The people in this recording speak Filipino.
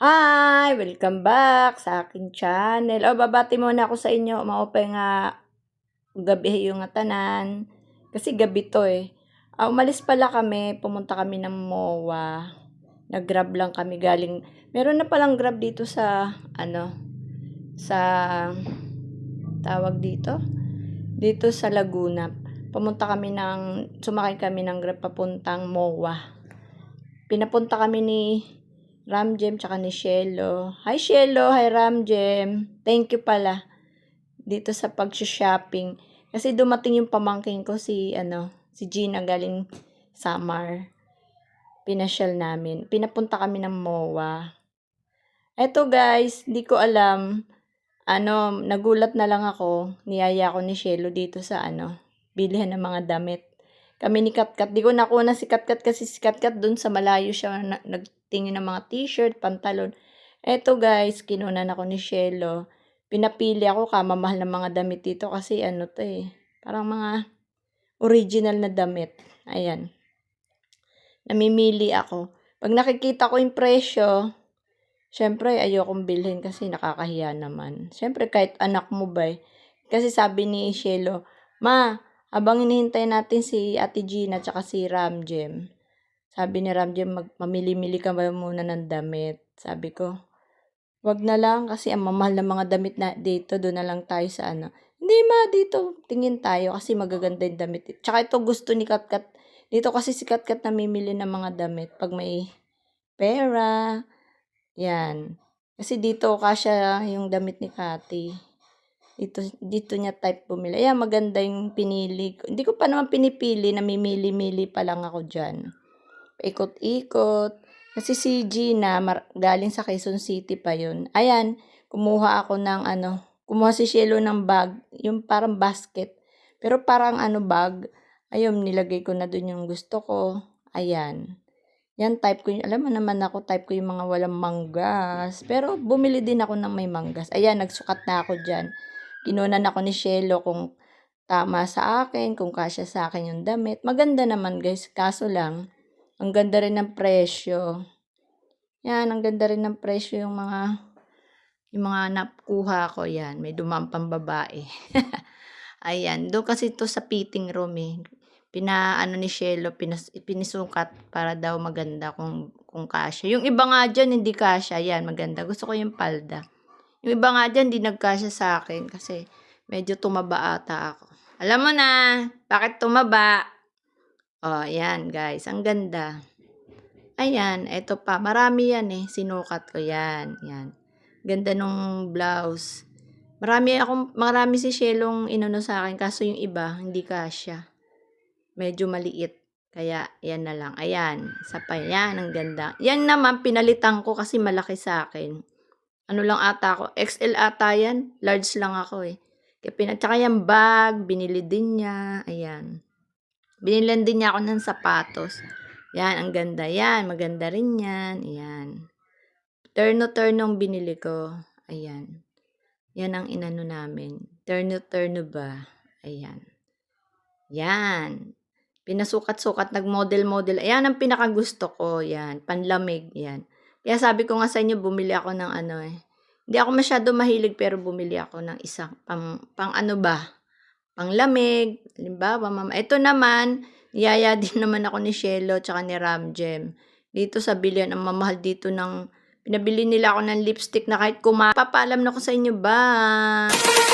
Hi! Welcome back sa aking channel. Babati muna ako sa inyo. Maupay nga gabi yung tanan. Kasi gabi to eh. Umalis pala kami. Pumunta kami ng MOA. Nag-grab lang kami galing. Meron na palang grab dito sa sa tawag dito. Dito sa Laguna. Sumakay kami ng grab papuntang MOA. Pinapunta kami ni Ramjem tsaka ni Shelo. Hi Shelo, hi Ramjem. Thank you pala dito sa pag-shopping. Kasi dumating yung pamangking ko si Gina galing Samar. Pinasyal namin. Pinapunta kami ng MOA. Eto guys, di ko alam. Nagulat na lang ako. Niyaya ko ni Shelo dito sa bilihan ng mga damit. Kami ni Katkat. Di ko nakuna si Katkat kasi si Katkat dun sa malayo siya nagtingin ng mga t-shirt, pantalon. Eto guys, kinunan ako ni Shelo. Pinapili ako kamamahal ng mga damit dito kasi parang mga original na damit. Ayan. Namimili ako. Pag nakikita ko yung presyo, syempre ayokong bilhin kasi nakakahiya naman. Syempre kahit anak mo ba eh. Kasi sabi ni Shelo, Ma, habang hinihintay natin si Ate Gina at si Ramjem, sabi ni Ramjem, mamili-mili ka ba muna ng damit? Sabi ko, wag na lang kasi ang mamahal ng mga damit na dito, doon na lang tayo sa Hindi ma, dito, tingin tayo kasi magaganda yung damit. Tsaka ito gusto ni Katkat. Dito kasi si Katkat namimili ng mga damit pag may pera. Yan. Kasi dito kasya yung damit ni Kati. Dito niya type bumili. Ayan, maganda yung pinili ko. Hindi ko pa naman pinipili, namimili-mili pa lang ako dyan. Ikot-ikot. Kasi si Gina, galing sa Quezon City pa yun. Ayan, kumuha ako ng kumuha si Shelo ng bag, yung parang basket. Pero parang bag. Ayun, nilagay ko na dun yung gusto ko. Ayan. Yan, type ko yung, alam mo naman ako, type ko yung mga walang manggas. Pero bumili din ako ng may manggas. Ayan, nagsukat na ako dyan. Kinunan ako ni Shelo kung tama sa akin, kung kasya sa akin yung damit. Maganda naman guys, kaso lang, ang ganda rin ng presyo. Yan, ang ganda rin ng presyo yung mga nakuha ko. Yan, may dumampang babae. Ayan, doon kasi ito sa fitting room eh. Ni Shelo, pinisukat para daw maganda kung kasya. Yung iba nga dyan, hindi kasya. Yan, maganda. Gusto ko yung palda. Yung iba nga dyan, hindi nagkasya sa akin kasi medyo tumaba ata ako. Alam mo na, bakit tumaba? Oh, yan guys, ang ganda. Ayan, eto pa. Marami yan eh. Sinukat ko yan. Yan. Ganda nung blouse. Marami si Shelong inano sa akin kaso yung iba, hindi kasya. Medyo maliit. Kaya, yan na lang. Ayan, isa pa yan. Ang ganda. Yan naman, pinalitan ko kasi malaki sa akin. Ano lang ata ako, XL ata yan, large lang ako eh. Kaya tsaka yung bag, binili din niya, ayan. Binilan din niya ako ng sapatos. Yan, ang ganda yan, maganda rin yan, ayan. Terno-ternong binili ko, ayan. Yan ang inano namin, terno-terno ba, ayan. Yan, pinasukat-sukat, nag-model-model, ayan ang pinakagusto ko, yan, panlamig, yan. Kaya sabi ko nga sa inyo, bumili ako ng hindi ako masyado mahilig pero bumili ako ng isang panglamig. Halimbawa, mama. Ito naman, niyaya din naman ako ni Shelo tsaka ni Ramjem. Dito sa bilihan, ang mamahal dito pinabili nila ako ng lipstick na kahit papaalam na ko sa inyo, bye!